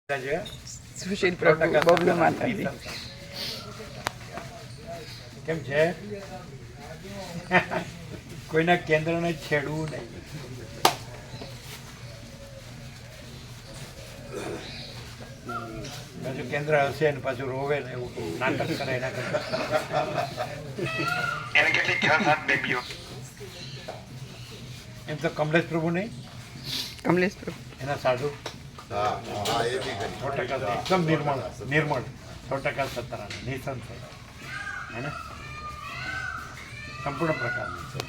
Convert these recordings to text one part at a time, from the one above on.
સુશીલ પ્રભુ બબલુ માતાજી કેમ છે? કોઈના કેન્દ્રને છેડવું નહીં. પાછું કેન્દ્ર હશે ને પાછું રોવે ને એવું નાટક કરે એના કરતા એમ તો કમલેશ પ્રભુ નહીં, કમલેશ પ્રભુ એના સાધુ 100% એકદમ નિર્મળ 100% સત્તરા નિસંત હે સંપૂર્ણ પ્રકારની છે.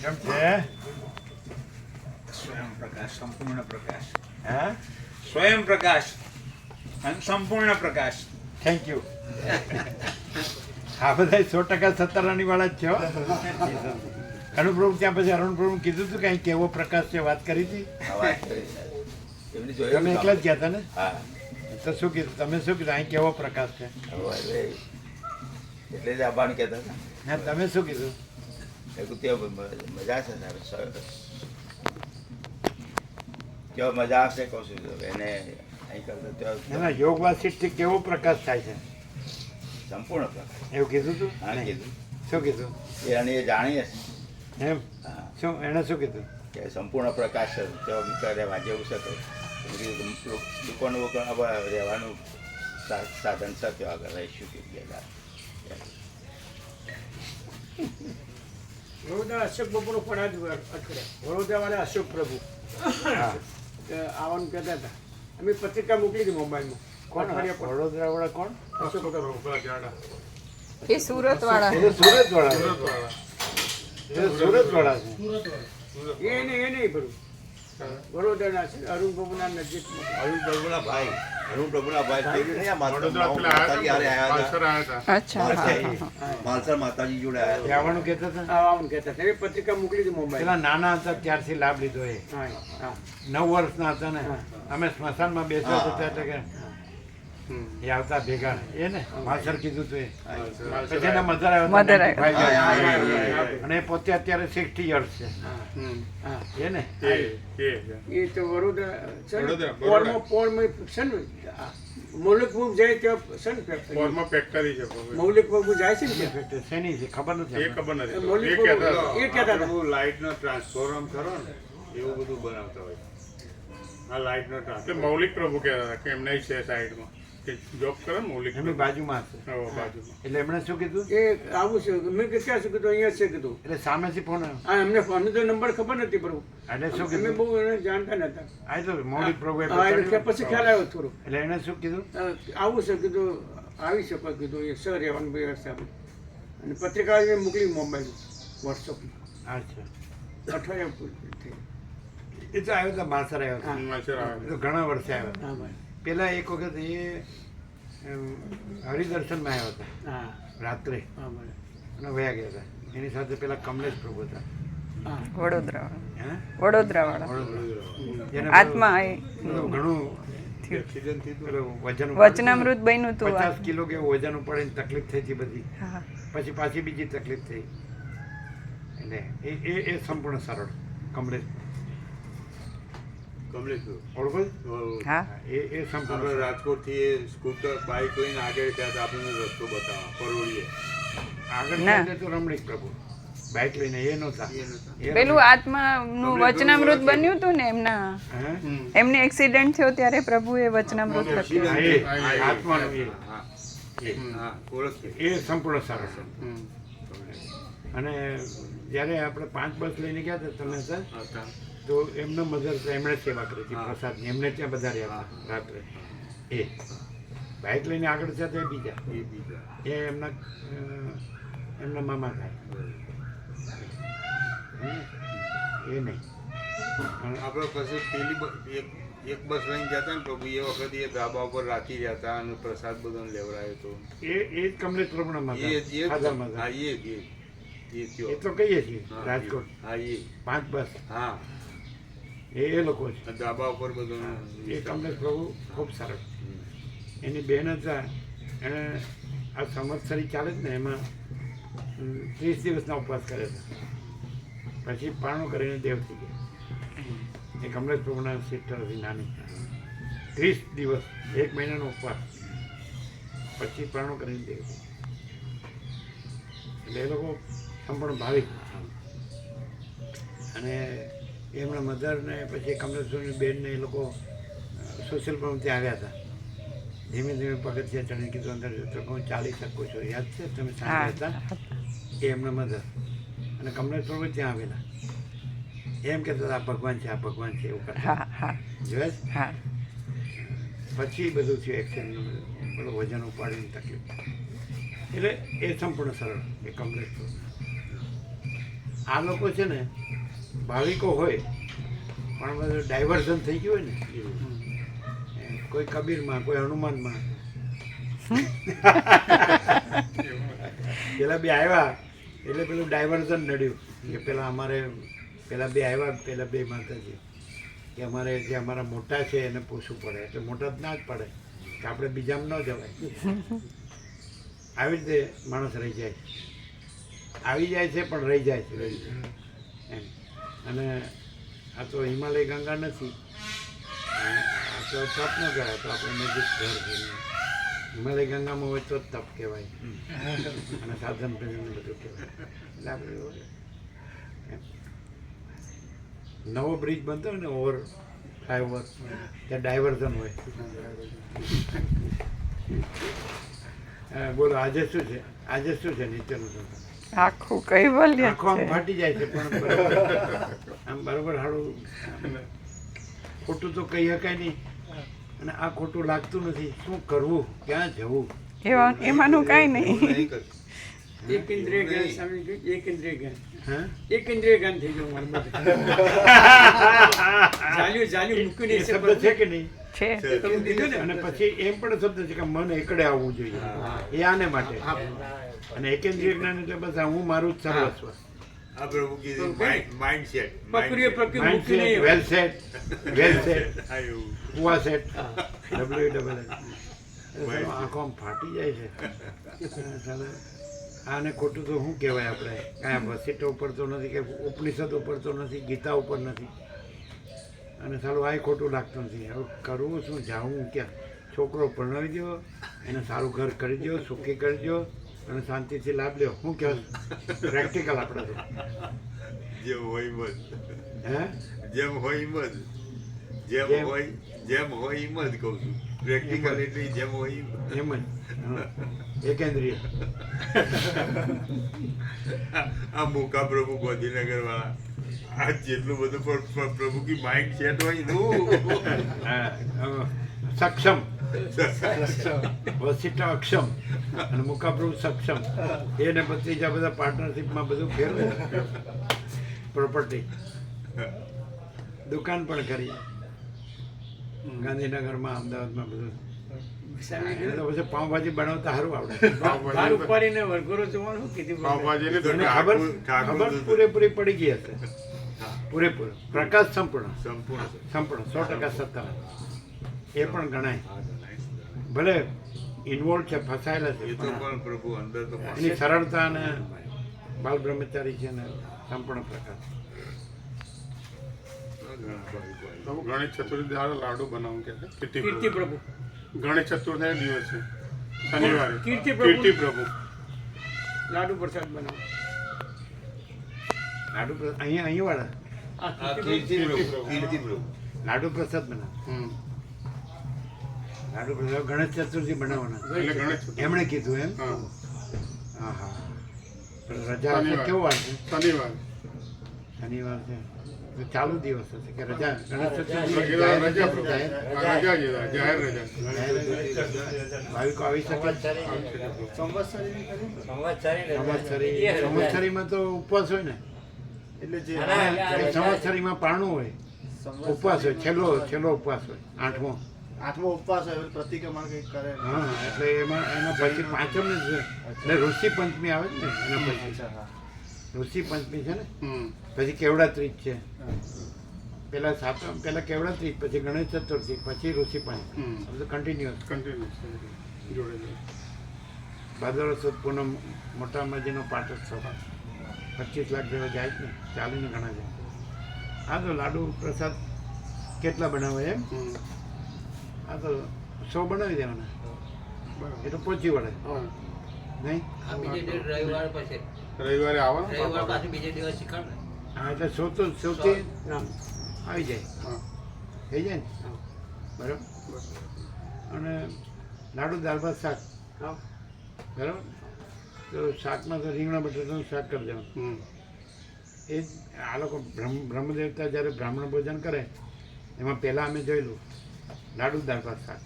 કેમ છે? સ્વયં પ્રકાશ, સંપૂર્ણ પ્રકાશ. હા, સ્વયં પ્રકાશ અને સંપૂર્ણ પ્રકાશ. Thank you. આ બધા 100% સત્તરાની વાળા જ છે હો. અરુણપ્રભુ ત્યાં પછી અરુણપ્રભુ કીધું હતું કે અહીં કેવો પ્રકાશ છે, વાત કરી હતી તમે એકલા જ ગયા હતા ને? તો શું કીધું તમે? શું કીધું અહીં કેવો પ્રકાશ છે? એટલે જ આવવાનું કહેતા હતા. હા, તમે શું કીધું? મજા છે ત્યાં મજા આવશે કહું છું એને અહીં કરતા એના યોગ વાસિષ્ઠથી કેવો પ્રકાશ થાય છે સંપૂર્ણ પ્રકાશ એવું કીધું તું? હા કીધું. શું કીધું એને એ જાણીએ છે એમ? હા શું એને શું કીધું? કે સંપૂર્ણ પ્રકાશ છે ત્યાં રહેવા જેવું છે. તો દુકાન રહેવાનું સાધન છે ત્યાં આગળ રહીશું કે વડોદરા અશોક બાપુનો પણ આજ અઠવાડિયા વડોદરા વાળા અશોક પ્રભુ આવવાનું કહેતા હતા. અમે પત્રિકા મોકલી હતી મોબાઈલમાં. કોણ વડોદરા વાળા? કોણ? અશોક પ્રભુ એ સુરત વાળા એ તો સુરત વાળા સુરત વાળા છે. એ નહીં ભરું વડોદરાના છે અરુણ પ્રભુના નજીક. અરુણ પ્રભુના ભાઈ અચ્છા માલસર માતાજી જોડે આવ્યા. આવવાનું કહેતા હતા. આવવાનું કહેતા હતા. એ પત્રિકા મોકલી હતી મોબાઈલ. પેલા નાના હતા ત્યારથી લાભ લીધો એ. હા હા 9 વર્ષના હતા ને, અમે સ્મશાનમાં બેસવા જતા હતા કે એ આવતા ભેગા એ ને માસર કીધું તું એ. પછી એના મધર Mother આવ્યા અને એ પોતે અત્યારે 60 યર્સ છે એ ને. એ તો વડોદરા છે ને પોળમાં છે ને મૌલિક બાબુ જાય ત્યાં છે ને ફેક્ટરી મૌલિક બાબુ જાય છે ને ત્યાં. શેની છે ખબર નથી. મૌલિક બાબુ એ કહેતા હતા લાઇટનો ટ્રાન્સફોર્મ કરો ને એવું બધું બનાવતા હોય. આ લાઇટનો ટ્રાન્સફોર્મ મૌલિક પ્રભુ કહેતા હતા કે એમને છે સાઈડમાં કે જોબ કરે ને મૌલિક એમની બાજુમાં હશે. બાજુમાં. એટલે એમણે શું કીધું? એ આવું છે મેં કે ક્યાં શું કીધું? અહીંયા છે કીધું. એટલે સામેથી ફોન હા અમને તો નંબર ખબર નથી પ્રભુ. એટલે શું અમે કીધું? બહુ એને જાણતા નતા. આ તો મૌલિક પ્રભુ હા એટલે પછી ખ્યાલ આવ્યો થોડું. એટલે એને શું કીધું? આવું છે કીધું આવી શકો કીધું એ સર રહેવાનું વ્યવસ્થા અને પત્રિકા મેં મોકલી મોબાઈલ વોટ્સઅપમાં અચ્છા. અઠવાડિયા પૂરી થઈ. એ તો આવ્યો હતા માસર આવ્યો હતો. એ તો ઘણા વર્ષે આવ્યો હતો. હા ભાઈ પેલા એક વખત એ હરિદર્શનમાં આવ્યા હતા હા રાત્રે હા ભાઈ અને વયા ગયા હતા. એની સાથે પેલા કમલેશ પ્રભુ હતા. હા વડોદરા હે? વડોદરા વાળા એને આત્મા એ બધું ઘણું પેલું વજન વચનામૃત બન્યું હતું 50 કિલો કે વજન ઉપાડીને તકલીફ થઈ હતી બધી. હા પછી પાછી બીજી તકલીફ થઈ. એટલે એ સંપૂર્ણ સરળ કમલેશ ઓળખો છો? હા એ સંપૂર્ણ આપણે રાજકોટથી એ સ્કૂટર બાઇક લઈને આગળ ગયા હતા. આપણને રસ્તો બતાવવા પરોળીએ આગળ ના. જતા તો રમણીક પ્રભુ બાઇક લઈને એ નહોતા. એ પેલું આત્માનું વચનામૃત બન્યું હતું ને એમના હે? એમને એક્સિડન્ટ થયો ત્યારે પ્રભુએ વચનામૃત લખ્યું. હા, એ આત્માનું હા ઓળખીએ. એ સંપૂર્ણ સરળ છે. અને જ્યારે આપણે 5 બસ લઈને ગયા હતા તમે હતા તો એમનો મધર એમણે સેવા કરી હતી પ્રસાદની. એમને ત્યાં બધા રહ્યા હતા રાત્રે. એ બાઇક લઈને આગળ જતા એ બીજા એ એમના મામા થાય એ નહીં. આપણે પછી પેલી એક એક બસ લઈને જતા ને પ્રભુ એ વખતે એ ધાબા ઉપર રાખી રહ્યા હતા અને પ્રસાદ બધાને લેવડાયો હતો. એ જ કમલેશ પ્રભુના એ જ માતા હા માતા એ થયો. એ તો કહીએ છીએ હા, રાજકોટ હા 5 બસ હા એ લોકો છે. ધાબા ઉપર બધું એ કમલેશ પ્રભુ ખૂબ સરસ. એની બેન હતા, એણે આ સંવત્સરી ચાલે જ ને એમાં 30 દિવસના ઉપવાસ કર્યા હતા. પછી પારણું કરીને દેવ થઈ ગયા. એ કમલેશ પ્રભુના સિસ્ટર હતી નાની. 30 દિવસ 1 મહિનાનો ઉપવાસ, પછી પારણું કરીને દેવ થઈ ગયા. એટલે એ લોકો સંપૂર્ણ ભાવિક. અને એમના મધરને પછી કમલેશ્વરની બેનને એ લોકો સોશિયલ પ્રોગ્રામથી આવ્યા હતા. ધીમે ધીમે પગથિયા ચડીને કીધું અંદર તો હું ચાલી શકું છું. યાદ છે તમે સાંજે હતા એ એમના મધર. અને કમલેશ પ્રભુ ત્યાં આવેલા. એમ કહેતા હતા આ ભગવાન છે, આ ભગવાન છે, એવું કરતા જોયા છે? હા પછી બધું થયું એક્સિડન્ટ, બધું વજન ઉપાડીને તકલીફ. એટલે એ સંપૂર્ણ સરળ એ કમલેશ પ્રભુ. આ લોકો છે ને ભાવિકો હોય પણ બધું ડાયવર્ઝન થઈ ગયું હોય ને, કોઈ કબીરમાં, કોઈ હનુમાનમાં. પેલા બે આવ્યા એટલે પેલું ડાયવર્ઝન નડ્યું કે પેલા અમારે પેલા બે આવ્યા, પેલા બે માતાજી કે અમારે જે અમારા મોટા છે એને પૂછવું પડે, એટલે મોટા જ ના જ પડે કે આપણે બીજામાં ન જવાય. આવી રીતે માણસ રહી જાય, આવી જાય છે પણ રહી જાય છે એમ. અને આ તો હિમાલય ગંગા નથી, આ તો તપ ન કહેવાય, તો આપણે નજીક ઘર છે. હિમાલય ગંગામાં હોય તો જ તપ કહેવાય અને સાધન બધું કહેવાય. એટલે આપણે નવો બ્રિજ બનતો હોય ને, ઓવર ફ્લાયઓવર, ત્યાં ડાયવર્ઝન હોય. બોલો આજે શું છે? આજે શું છે નીચેનું? આખું કૈવલ્ય આખો આમ છે. ફાટી જાય છે પણ બરોબર આમ બરોબર હાડું ખોટું તો કહી શકાય નહીં. અને આ ખોટું લાગતું નથી. શું કરવું, ક્યાં જવું? એમાંનું કાંઈ નહીં. નહીં કરતું. એક ઇન્દ્રિય જ્ઞાન સ્વામી કહ્યું, એક ઇન્દ્રિય જ્ઞાન. હા એક ઇન્દ્રિય જ્ઞાન થઈ ગયું મારું બધું. જાલ્યું મૂક્યું એ નહીં. શબ્દ છે કે નહીં? છે તમે દીધું ને? અને પછી એમ પણ શબ્દ છે કે મન એકડે આવવું જોઈએ. એ આને માટે. અને એકેન્દ્રિય જ્ઞાન એટલે બસ આ હું મારું જ સર્વસ્વ. આ પ્રભુ કીધું માઇન્ડ સેટ. પકડીએ પકડી માઇન્ડ મૂક્યું સેટ, નહીં. વેલ સેટ, વેલ સેટ, હા એવું. કુવા સેટ, WWL. આંખો આમ ફાટી જાય છે. ચાલો આને ખોટું તો શું કહેવાય? આપણે કાંઈ વસીટો ઉપર તો નથી, કે ઉપનિષદ ઉપર તો નથી, ગીતા ઉપર નથી. અને સારું આ ખોટું લાગતું નથી. હવે કરવું શું, જાવું ક્યાં? છોકરો પરણાવી દો, એને સારું ઘર કરી દો, સુખી કરી દો અને શાંતિથી લાભ લ્યો. શું કહેવાય? પ્રેક્ટિકલ આપણે તો જેમ હોય મત. હે જેમ હોય મત. જેમ જેમ- હોય જેમ હોય એમ જ કહું છું. પ્રેક્ટિકલ એટલે જેમ હોય એમ. એમ જ. હા. એકેન્દ્રિય. આ મોકા પ્રભુ ગાંધીનગર વાળા આ જેટલું બધું પ્રભુ કી માઇન્ડ સેટ હોય નું હા, સક્ષમ. વસીટા અક્ષમ અને મુકાપ્રભુ સક્ષમ. એને ભત્રીજા બધા પાર્ટનરશિપમાં બધું ફેરવે. પ્રોપર્ટી, દુકાન પણ કરી ગાંધીનગરમાં, અમદાવાદમાં બધું. સ્વામી એને કીધું, તો પછી પાઉંભાજી બનાવતા સારું આવડે. બહાર ઉપાડીને વરઘોડો જોવાનું કીધું. પાવભાજીને તો એને ખબર ઠાકોર ખબર પૂરેપૂરી પડી ગઈ હશે. પૂરેપૂરો પ્રકાશ સંપૂર્ણ સંપૂર્ણ સંપૂર્ણ 100% સત્તા. એ પણ ગણાય. ભલે ઇન્વોલ્વ છે, ફસાયેલા છે, એ તો પણ પણ પ્રભુ અંદર તો એની સરળતા અને બાલ બ્રહ્મચારી છે ને સંપૂર્ણ પ્રકાશ. ઘણા ભાવિકો આવ્યા. પ્રભુ ગણેશ ચતુર્થી દ્વારા લાડુ બનાવું કે છે કીર્તિ પ્રભુ. ગણેશ ચતુર્થી દિવસ છે શનિવારે કીર્તિ પ્રભુ. કીર્તિ પ્રભુ લાડુ પ્રસાદ બનાવો. લાડુ અહીંયા વાળા આ આ કીર્તિ કીર્તિ પ્રભુ કીર્તિ પ્રભુ લાડુ પ્રસાદ બનાવ. હમ. લાડુ પ્રસાદ ગણેશ ચતુર્થી બનાવવાના. એટલે ગણેશ ચતુર્થી એમણે કીધું એમ. હા હા હા. પણ રજા હશે. કેવો વાર છે? શનિવાર શનિવાર છે તો ચાલુ દિવસ હશે કે રજા? ગણેશ ચતુર્થી રજા જાહેર પ્રભુ. જાહેર? આ રજા છે જાહેર રજા ભાવિકો આવી શકે. સંવત્સરીમાં તો ઉપવાસ હોય ને, એટલે જે સંવત્સરીમાં પારણું હોય ઉપવાસ હોય, છેલ્લો ઉપવાસ હોય, આઠમો ઉપવાસ હોય પ્રતિક્રમણ કંઈક કરે. હા, એટલે એના પછી પાંચમ જ એટલે ઋષિ પંચમી આવે ને એના પછી ઋષિ પંચમી છે ને, પછી કેવડા ત્રીજ છે, પેલા સાતમ પેલા કેવડા ત્રીજ, પછી ગણેશ ચતુર્થી, પછી ઋષિ પંચમી, કન્ટિન્યુઅસ જોડે ભાદરવા સુદ પૂનમ મોટા અંબાજીનો પાટોત્સવ 25 લાખ જેવા જાય જ ને, ચાલીને ઘણા જાય. આ તો લાડુ પ્રસાદ કેટલા બનાવે એમ? આ તો 100 બનાવી દેવાના, એ તો પહોંચી વળે નહીં. રવિવારે આવવાનું હા, એટલે 100 તો 100 થી આવી જાય, થઈ જાય ને, બરાબર. અને લાડુ દાળ ભાત શાક, બરાબર. તો શાકમાં તો રીંગણા બટાટાનું શાક કરી દેવાનું. એ જ આ લોકો બ્રહ્મદેવતા જ્યારે બ્રાહ્મણ ભોજન કરે એમાં પહેલાં અમે જોયેલું લાડુ દાળ ભાત શાક.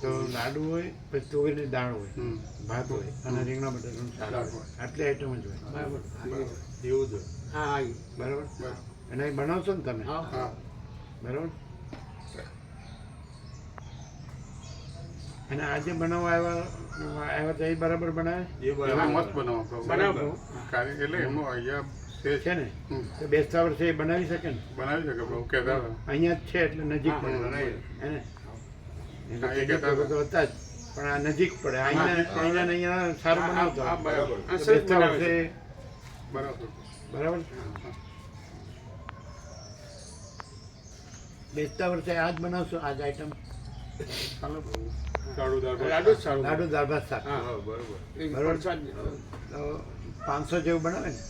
તો લાડુ હોય, પછી તુવેરની દાળ હોય, ભાત હોય અને રીંગણા બટાટાનું શાક હોય, આટલી આઈટમ જ હોય. બરાબર એવું જ હોય, હા બરાબર. અને એ બનાવશો ને તમે, બરાબર. અને આજે બનાવવા આવ્યા તો એ બરાબર બનાવે મસ્ત બનાવો એટલે એમનો અહીંયા છે ને, તો બેસતા વર્ષે એ બનાવી શકે ને, બનાવી શકે બહુ કહેતા અહીંયા જ છે એટલે નજીક પડે એને તો હતા જ, પણ આ નજીક પડે. અહીંયા સારું બનાવતો બેસતા વર્ષે, બરાબર. બેસતા વર્ષે આ જ બનાવશો, આ જ આઈટમ લાડુ દાળ લાડુ દાળ ભાત શાક, બરાબર. તો 500 જેવું બનાવે ને,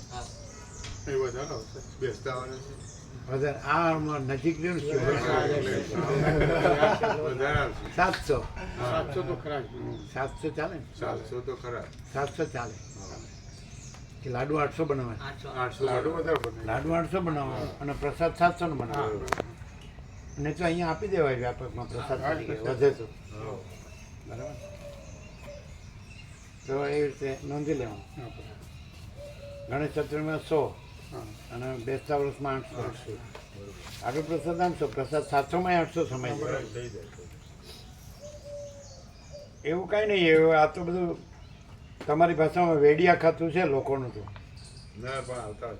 એ વધારે આવશે બેસતા વધારે. આ નજીક રહ્યું ને 700 તો ખરા 700 ચાલે ને, 700 તો ખરા 700 ચાલે. કે લાડુ 800 બનાવે, 800 લાડુ વધારે બને. લાડુ 800 બનાવો અને પ્રસાદ 700 નો બનાવો. ને તો અહીંયા આપી દેવાય વ્યાપકમાં પ્રસાદ તરીકે વધે તો, બરાબર. તો એ રીતે નોંધી લેવાનું. ગણેશ ચતુર્થીમાં 100 અને બેસતા વર્ષમાં 800. આટલો પ્રસાદ 800, પ્રસાદ 700માં 800 સમય જાય. એવું કાંઈ નહીં. એવું આ તો બધું તમારી ભાષામાં વેડિયા ખાતું છે લોકોનું. તો ના પણ આવતા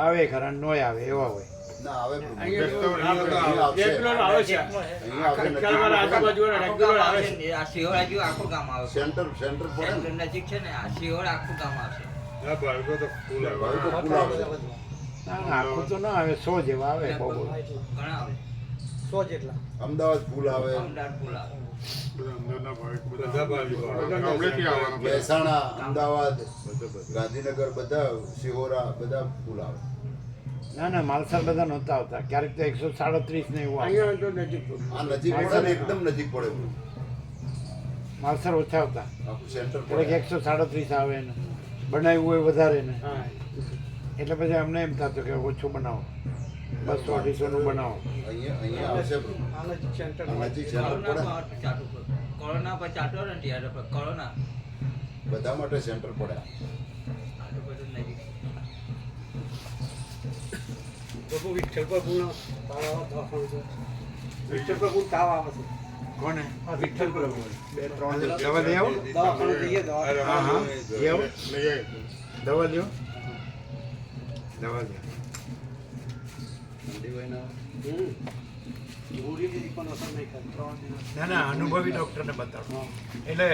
આવે ખરા, નોય આવે એવા હોય. ના આવે રેગ્યુલર આવે છે, આજુબાજુવાળા રેગ્યુલર આવે છે. આ શિહોરા જેવું આખું ગામ આવે છે. સેન્ટર પડે ને નજીક છે ને, આ શિહોરા આખું ગામ આવશે. ના બાળકો તો ફૂલ આવે. ફૂલ આવે. ના આખું તો ના આવે, 100 જેવા આવે. બહુ ઘણા આવે, અમદાવાદ ફૂલ આવે, અમદાવાદ ફૂલ આવે. બધા અંદરના ભાવિક બધા બાજુ ગામડેથી આવવાના મહેસાણા, અમદાવાદ, ગાંધીનગર, બધા શિહોરા બધા ફૂલ આવે. ના ના, માલસાર બધા નહોતા આવતા. ક્યારેક તો 137 ને એવું આવે. અહીંયા તો નજીક આ નજીક પડે ને, એકદમ નજીક પડે. માલસાર ઓછા આવતા, આખું સેન્ટર ક્યારેક પડે. 137 આવે ને, બનાવ્યું હોય વધારે ને, હા એટલે પછી અમને એમ થતું કે ઓછું બનાવો, 200-250 નું બનાવો. અહીંયા આવશે bro. આ નજીક સેન્ટર પડે. કોરોના પર ચાટો ને ત્યારે કોરોના બધા માટે સેન્ટર પડે. આટલું બધું નજીક. વિઠ્ઠલ પ્રભુનો વિઠ્ઠલ પ્રભુ તાવ આવે છે. કોને? વિઠ્ઠલ પ્રભુ દવા લઈ આવો. દવાખાને જઈએ દવા. હા હા, લઈ આવો. લઈ આવી દવા લ્યો, દવા લ્યો. ના ના, અનુભવી ડૉક્ટરને બતાવો. એટલે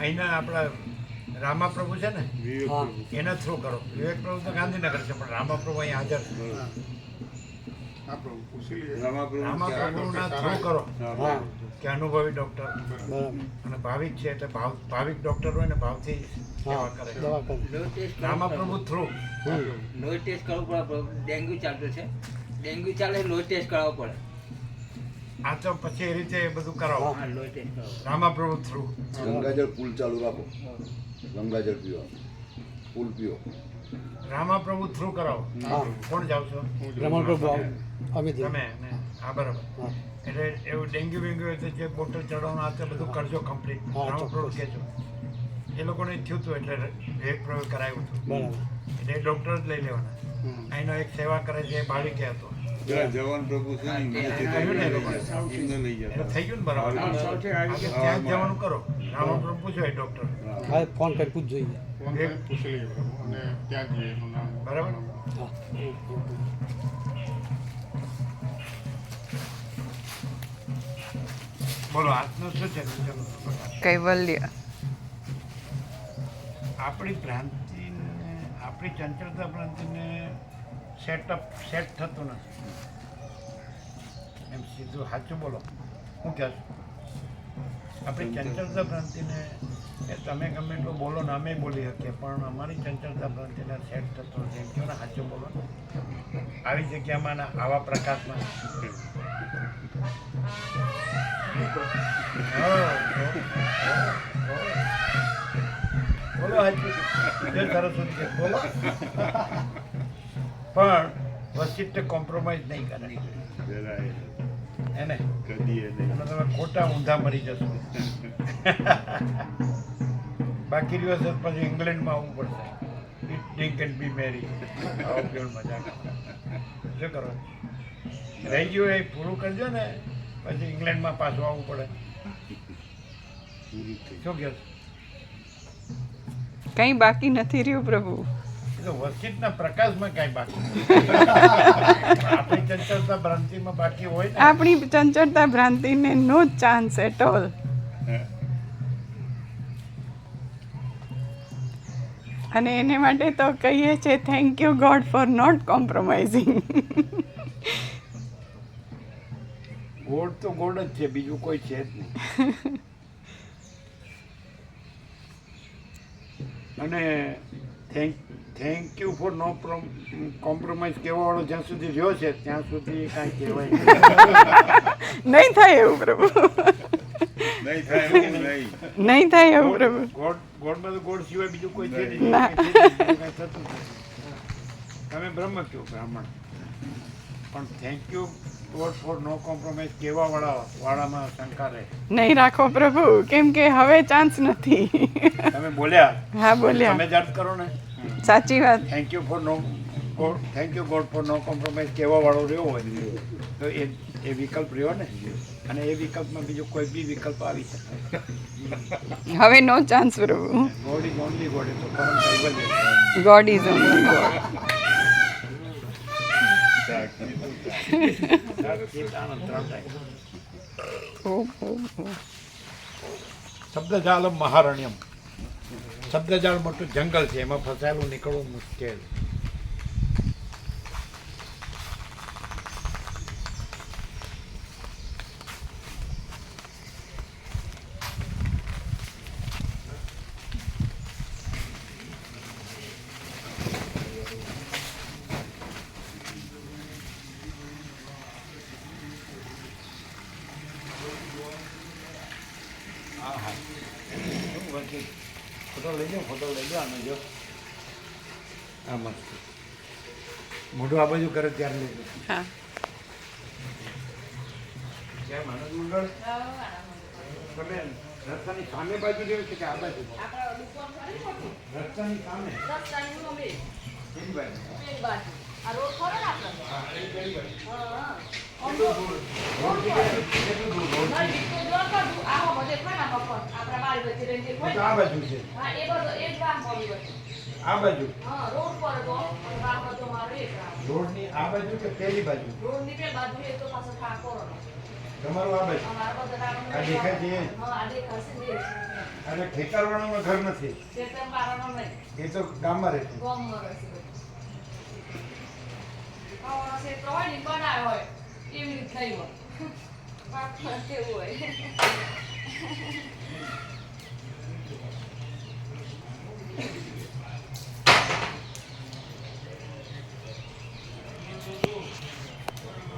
અહીંના આપણા રામાપ્રભુ છે ને, એના થ્રુ કરો. વિવેક પ્રભુ તો ગાંધીનગર છે, પણ રામાપ્રભુ અહીં હાજર છે. આપણે પૂછી લઈએ રામાપ્રભુના થ્રુ કરો કે અનુભવી ડૉક્ટર અને ભાવિક છે, એટલે ભાવિક ડૉક્ટર હોય ને ભાવથી સેવા કરે. લો ટેસ્ટ રામાપ્રભુ થ્રુ લો ટેસ્ટ કરવું પડે. ડેન્ગ્યુ ચાલતું છે, ડેન્ગ્યુ ચાલે લો ટેસ્ટ કરાવવો પડે. આ તો પછી એ રીતે બધું કરાવો. હા, લો ટેસ્ટ કરાવો. રામાપ્રભુ થ્રુ ગંગાજળ ફૂલ ચાલુ રાખો. ગંગાજળ પીવો, ફૂલ પીવો. રામાપ્રભુ થ્રુ કરાવો. કોણ જાવ છો? તમે ને? હા, બરાબર. એટલે એવું ડેન્ગ્યુ વેન્ગ્યુ હોય તો જે બોટલ ચડાવવાનું આ તે બધું કરજો કમ્પ્લીટ. રામાપ્રભુ કહેજો. એ લોકોને થયું હતું એટલે વિવેક પ્રયોગ કરાવ્યું હતું. એટલે એ ડૉક્ટર જ લઈ લેવાના. અહીંનો એક સેવા કરે છે એ ભાવિકે હતો, પેલા જવાન પ્રભુ છે ને કહ્યું ને એ લોકોએ. એમને લઈ એટલે જતા થઈ ગયું ને બરાબર હા, સૌથી આવી ગયા. ત્યાં જ જવાનું કરો રામા પ્રભુ પૂછો એ ડૉક્ટર ફોન કરી પૂછી લઈએ પ્રભુ અને ત્યાં જઈએ એનું નામ બરાબર બોલો આજનું શું છે ચલો. કૈવલ્ય આપણી ભ્રાંતિને આપણી ચંચળતા ભ્રાંતિને સેટ થતું નથી એમ સીધું સાચું બોલો હું કહે છું આપણી ચંચળતા ભ્રાંતિને એ તમે ગમે એટલું બોલો ને અમે બોલી શકીએ પણ અમારી ચંચળતા ભ્રાંતિને સેટ થતું નથી એમ કહો ને સાચું બોલો આવી જગ્યામાં ને આવા પ્રકાશમાં બોલો હાજી જે સરસ્વતી છે બોલો પણ વસ્તી કોમ્પ્રોમાઇઝ નહીં કરે જરાય એને કદી એ નહીં અને તમે ખોટા ઊંધા મરી જશો બાકી દિવસ પછી ઇંગ્લેન્ડમાં આવવું પડશે ઇટ ડ્રિંક એન્ડ બી મેરી આવો કેવું મજા શું કરો રહી ગયું એ પૂરું કરજો ને પછી ઇંગ્લેન્ડમાં પાછું આવવું પડે શું કહો છો? કંઈ બાકી નથી રહ્યું પ્રભુ એ તો વસ્તીના પ્રકાશમાં કાંઈ બાકી નથી. આપણી ચંચળતા ભ્રાંતિમાં બાકી હોય ને આપણી ચંચળતા ભ્રાંતિને નો ચાન્સ એટ ઓલ. અને એને માટે તો કહીએ છે thank you God for not compromising. ગોળ તો ગોળ જ છે બીજું કોઈ છે જ નહીં અને thank you for no compromise કહેવાવાળો જ્યાં સુધી રહ્યો છે ત્યાં સુધી કાંઈ કહેવાય નહીં. નહીં થાય એવું પ્રભુ, નહીં થાય એવું નહીં નહીં થાય એવું પ્રભુ. ગોળમાં તો ગોળ સિવાય બીજું કોઈ છે નહીં. ના. બીજું કાંઈ થતું જ નથી. તમે બ્રહ્મ કહો બ્રાહ્મણ પણ thank you God for no compromise કહેવાવાળામાં શંકા રહે. નહીં રાખો પ્રભુ, કેમ કે હવે ચાન્સ નથી. તમે બોલ્યા હા બોલ્યા, તમે જાત કરો ને સાચી વાત. Thank you God for no compromise કહેવાવાળો રહ્યો હોય તો એ વિકલ્પ રહ્યો ને અને એ વિકલ્પમાં બીજો કોઈ બી વિકલ્પ આવી શકે. હવે નો ચાન્સ પ્રભુ. ગોડ ઇઝ ઓનલી ગોડ એ તો પરમ કૈવલ્ય. God is only God. ચિત્ત આનંદ ત્રણ થાય. ઓહો. શબ્દજાળ મહારણ્યમ. શબ્દજાળ મોટું જંગલ છે એમાં ફસાયેલું નીકળવું મુશ્કેલ. ફોટો લઈ જાઓ અને જો આ મસ્ત મોઢું આ બાજુ કરે ત્યારે લેજો. હા. કેમ આનંદ મંગળ તમે રસ્તાની સામે બાજુ રહ્યો છે કે આ બાજુ? રસ્તાની સામે કેવી બાજુ? આ બાજુ છે આ બાજુ રોડની આ બાજુ કે પેલી બાજુ? તમારું આ બાજુ આ દેખાય છે અને ખેતરવાળાનું ઘર નથી એ તો ગામમાં રહે છે.